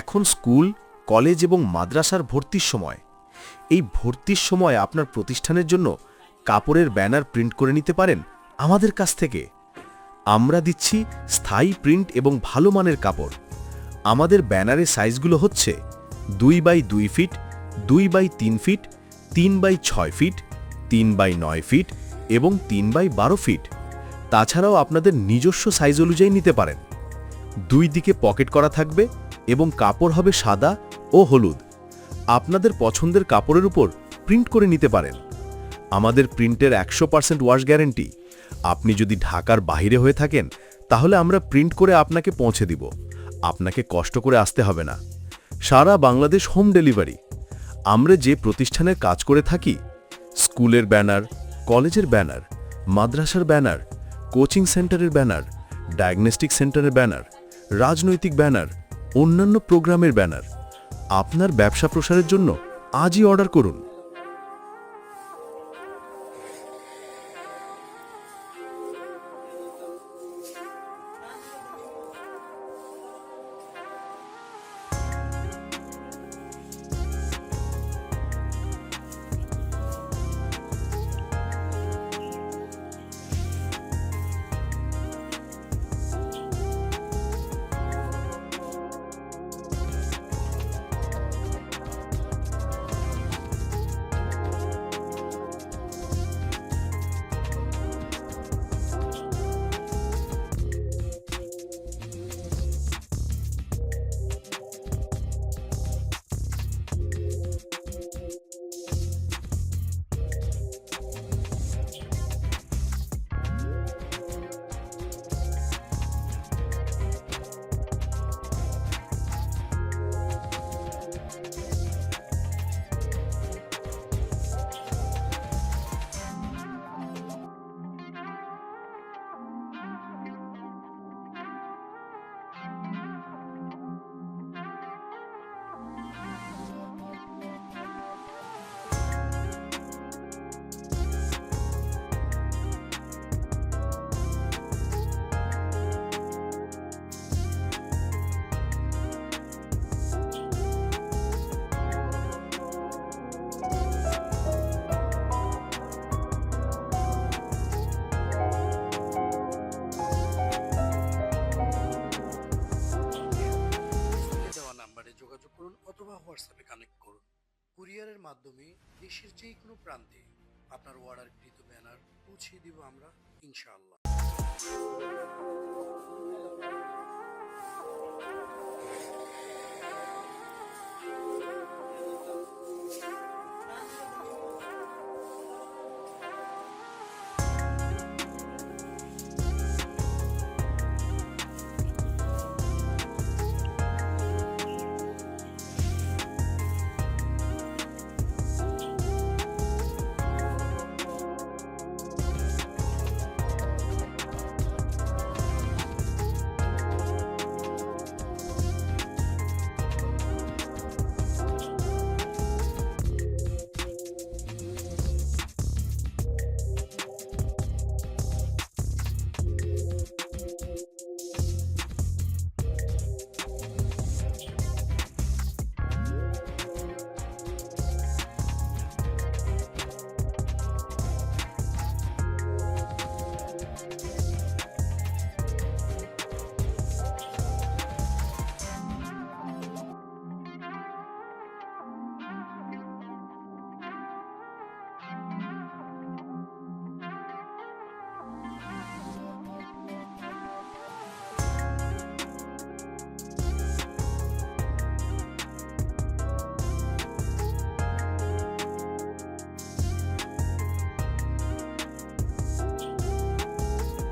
এখন school, college এবং মাদ্রাসার ভর্তির সময়। এই ভর্তির সময় আপনার প্রতিষ্ঠানের জন্য কাপড়ের ব্যানার প্রিন্ট করে নিতে পারেন আমাদের কাছ থেকে। আমরা দিচ্ছি স্থায়ী প্রিন্ট এবং ভালো মানের কাপড়। আমাদের ব্যানারের সাইজগুলো হচ্ছে 2x2 fit, 2x3 fit, 3x6 fit, 3x9 fit এবং 3x12 ফিট। তাছাড়াও আপনাদের নিজস্ব সাইজ অনুযায়ী নিতে পারেন। দুই দিকে পকেট করা থাকবে এবং কাপড় হবে সাদা ও হলুদ। আপনাদের পছন্দের কাপড়ের উপর প্রিন্ট করে নিতে পারেন। আমাদের প্রিন্টের 100% ওয়াশ গ্যারেন্টি। আপনি যদি ঢাকার বাইরে হয়ে থাকেন তাহলে আমরা প্রিন্ট করে আপনাকে পৌঁছে দিব। আপনাকে কষ্ট করে আসতে হবে না। সারা বাংলাদেশ হোম ডেলিভারি। আমরা যে প্রতিষ্ঠানের কাজ করে থাকি, স্কুলের ব্যানার, কলেজের ব্যানার, মাদ্রাসার ব্যানার, কোচিং সেন্টারের ব্যানার, ডায়াগনস্টিক সেন্টারের ব্যানার, রাজনৈতিক ব্যানার, অন্যান্য প্রোগ্রামের ব্যানার। আপনার ব্যবসা প্রসারের জন্য আজই অর্ডার করুন। যোগাযোগ করুন অথবা হোয়াটসঅ্যাপে কানেক্ট করুন। কুরিয়ারের মাধ্যমে দেশের যে কোনো প্রান্তে আপনার অর্ডারকৃত ব্যানার পৌঁছে দিব আমরা ইনশাআল্লাহ।